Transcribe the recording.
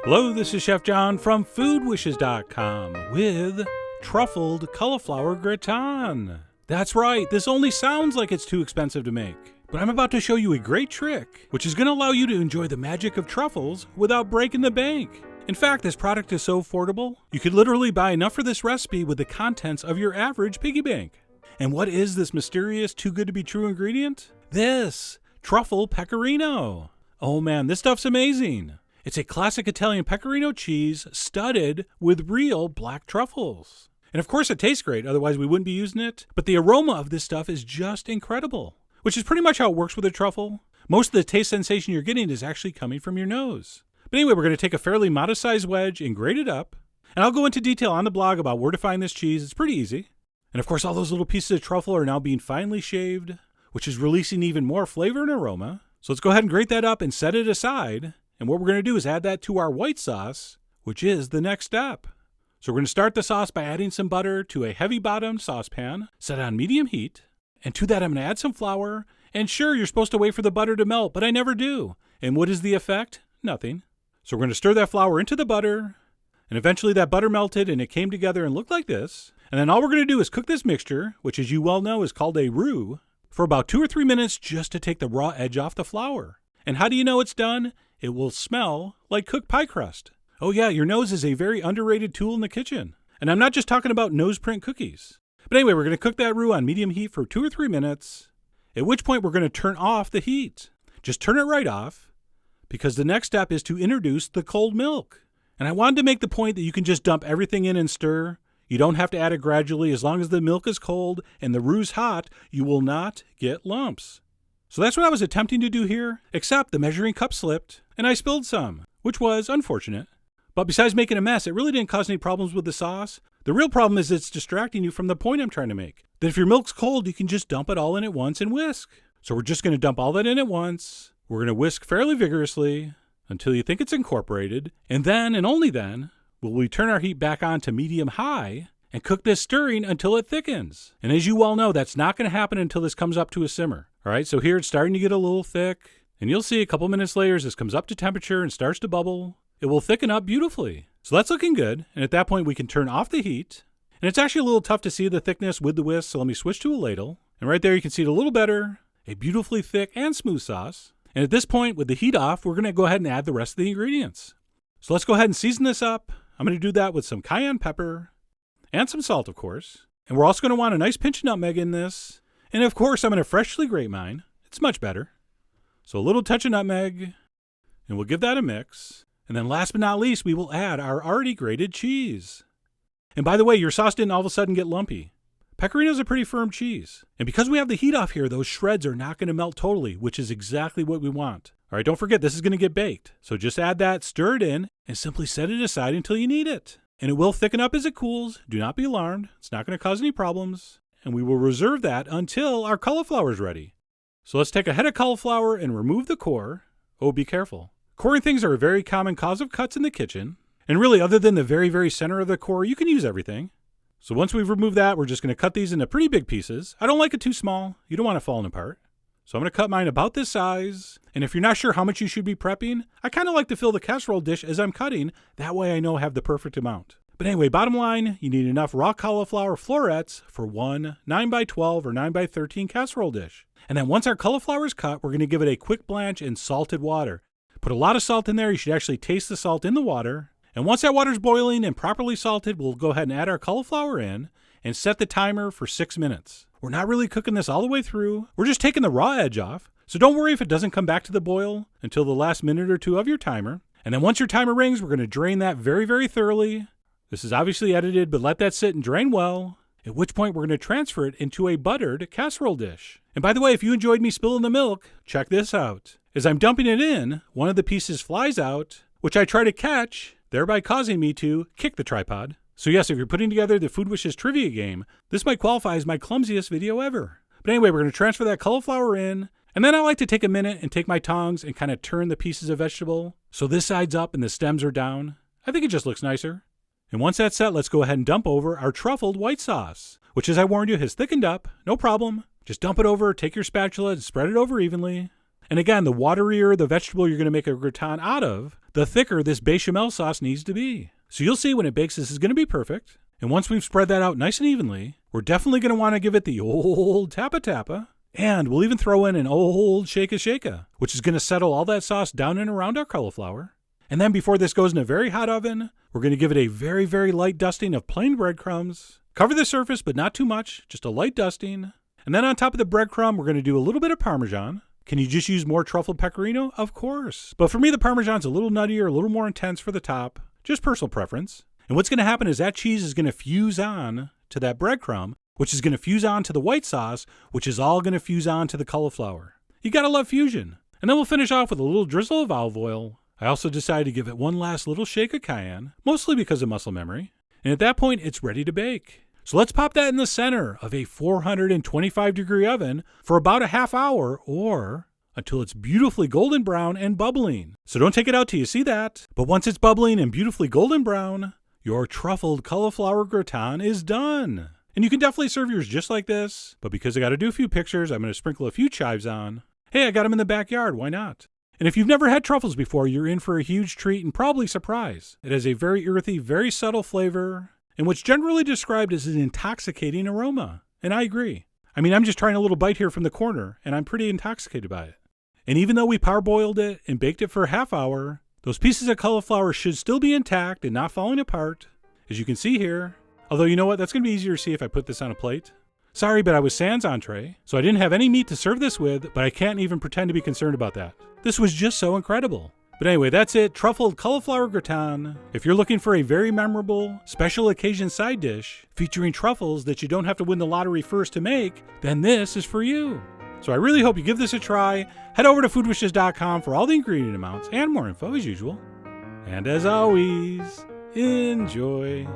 Hello, this is Chef John from foodwishes.com with Truffled Cauliflower Gratin. That's right, this only sounds like it's too expensive to make, but I'm about to show you a great trick, which is going to allow you to enjoy the magic of truffles without breaking the bank. In fact, this product is so affordable, you could literally buy enough for this recipe with the contents of your average piggy bank. And what is this mysterious, too good to be true ingredient? This truffle pecorino. Oh man, this stuff's amazing. It's a classic Italian pecorino cheese studded with real black truffles. And of course it tastes great, otherwise we wouldn't be using it. But the aroma of this stuff is just incredible, which is pretty much how it works with a truffle. Most of the taste sensation you're getting is actually coming from your nose. But anyway, we're going to take a fairly modest sized wedge and grate it up. And I'll go into detail on the blog about where to find this cheese. It's pretty easy. And of course all those little pieces of truffle are now being finely shaved, which is releasing even more flavor and aroma. So let's go ahead and grate that up and set it aside. And what we're going to do is add that to our white sauce, which is the next step. So we're going to start the sauce by adding some butter to a heavy-bottomed saucepan, set on medium heat. And to that I'm going to add some flour. And sure, you're supposed to wait for the butter to melt, but I never do. And what is the effect? Nothing. So we're going to stir that flour into the butter. And eventually that butter melted and it came together and looked like this. And then all we're going to do is cook this mixture, which as you well know is called a roux, for about 2 or 3 minutes just to take the raw edge off the flour. And how do you know it's done? It will smell like cooked pie crust. Oh yeah, your nose is a very underrated tool in the kitchen. And I'm not just talking about nose print cookies. But anyway, we're going to cook that roux on medium heat for 2 or 3 minutes, at which point we're going to turn off the heat. Just turn it right off, because the next step is to introduce the cold milk. And I wanted to make the point that you can just dump everything in and stir. You don't have to add it gradually. As long as the milk is cold and the roux hot, you will not get lumps. So that's what I was attempting to do here, except the measuring cup slipped and I spilled some, which was unfortunate. But besides making a mess, it really didn't cause any problems with the sauce. The real problem is it's distracting you from the point I'm trying to make. That if your milk's cold, you can just dump it all in at once and whisk. So we're just going to dump all that in at once. We're going to whisk fairly vigorously until you think it's incorporated. And then, and only then, will we turn our heat back on to medium-high and cook this stirring until it thickens. And as you well know, that's not going to happen until this comes up to a simmer. All right, so here it's starting to get a little thick. And you'll see a couple minutes later as this comes up to temperature and starts to bubble, it will thicken up beautifully. So that's looking good. And at that point, we can turn off the heat. And it's actually a little tough to see the thickness with the whisk, so let me switch to a ladle. And right there, you can see it a little better. A beautifully thick and smooth sauce. And at this point, with the heat off, we're going to go ahead and add the rest of the ingredients. So let's go ahead and season this up. I'm going to do that with some cayenne pepper and some salt, of course. And we're also going to want a nice pinch of nutmeg in this. And of course, I'm going to freshly grate mine. It's much better. So a little touch of nutmeg, and we'll give that a mix. And then last but not least, we will add our already grated cheese. And by the way, your sauce didn't all of a sudden get lumpy. Pecorino's a pretty firm cheese. And because we have the heat off here, those shreds are not going to melt totally, which is exactly what we want. All right, don't forget, this is going to get baked. So just add that, stir it in, and simply set it aside until you need it. And it will thicken up as it cools. Do not be alarmed. It's not going to cause any problems. And we will reserve that until our cauliflower is ready. So let's take a head of cauliflower and remove the core. Oh, be careful. Coring things are a very common cause of cuts in the kitchen. And really, other than the very, very center of the core, you can use everything. So once we've removed that, we're just going to cut these into pretty big pieces. I don't like it too small. You don't want it falling apart. So I'm going to cut mine about this size. And if you're not sure how much you should be prepping, I kind of like to fill the casserole dish as I'm cutting. That way I know I have the perfect amount. But anyway, bottom line, you need enough raw cauliflower florets for one 9x12 or 9x13 casserole dish. And then once our cauliflower is cut, we're going to give it a quick blanch in salted water. Put a lot of salt in there. You should actually taste the salt in the water. And once that water's boiling and properly salted, we'll go ahead and add our cauliflower in and set the timer for 6 minutes. We're not really cooking this all the way through. We're just taking the raw edge off. So don't worry if it doesn't come back to the boil until the last minute or two of your timer. And then once your timer rings, we're going to drain that very, very thoroughly. This is obviously edited, but let that sit and drain well, at which point we're going to transfer it into a buttered casserole dish. And by the way, if you enjoyed me spilling the milk, check this out. As I'm dumping it in, one of the pieces flies out, which I try to catch, thereby causing me to kick the tripod. So yes, if you're putting together the Food Wishes trivia game, this might qualify as my clumsiest video ever. But anyway, we're going to transfer that cauliflower in, and then I like to take a minute and take my tongs and kind of turn the pieces of vegetable so this side's up and the stems are down. I think it just looks nicer. And once that's set, let's go ahead and dump over our truffled white sauce, which as I warned you has thickened up. No problem. Just dump it over, take your spatula and spread it over evenly. And again, the waterier the vegetable you're going to make a gratin out of, the thicker this bechamel sauce needs to be. So you'll see when it bakes, this is going to be perfect. And once we've spread that out nice and evenly, we're definitely going to want to give it the old tappa. And we'll even throw in an old shaka, which is going to settle all that sauce down and around our cauliflower. And then before this goes in a very hot oven, we're going to give it a very, very light dusting of plain breadcrumbs. Cover the surface, but not too much, just a light dusting. And then on top of the breadcrumb, we're going to do a little bit of Parmesan. Can you just use more truffled pecorino? Of course. But for me, the Parmesan's a little nuttier, a little more intense for the top. Just personal preference. And what's going to happen is that cheese is going to fuse on to that breadcrumb, which is going to fuse on to the white sauce, which is all going to fuse on to the cauliflower. You got to love fusion. And then we'll finish off with a little drizzle of olive oil. I also decided to give it one last little shake of cayenne, mostly because of muscle memory. And at that point, it's ready to bake. So let's pop that in the center of a 425-degree oven for about a half hour or until it's beautifully golden brown and bubbling. So don't take it out till you see that. But once it's bubbling and beautifully golden brown, your truffled cauliflower gratin is done. And you can definitely serve yours just like this. But because I got to do a few pictures, I'm going to sprinkle a few chives on. Hey, I got them in the backyard. Why not? And if you've never had truffles before, you're in for a huge treat and probably surprise. It has a very earthy, very subtle flavor, and what's generally described as an intoxicating aroma. And I agree. I mean, I'm just trying a little bite here from the corner, and I'm pretty intoxicated by it. And even though we parboiled it and baked it for a half hour, those pieces of cauliflower should still be intact and not falling apart, as you can see here. Although, you know what? That's going to be easier to see if I put this on a plate. Sorry, but I was sans entree, so I didn't have any meat to serve this with, but I can't even pretend to be concerned about that. This was just so incredible. But anyway, that's it. Truffled cauliflower gratin. If you're looking for a very memorable, special occasion side dish featuring truffles that you don't have to win the lottery first to make, then this is for you. So I really hope you give this a try. Head over to foodwishes.com for all the ingredient amounts and more info as usual. And as always, enjoy.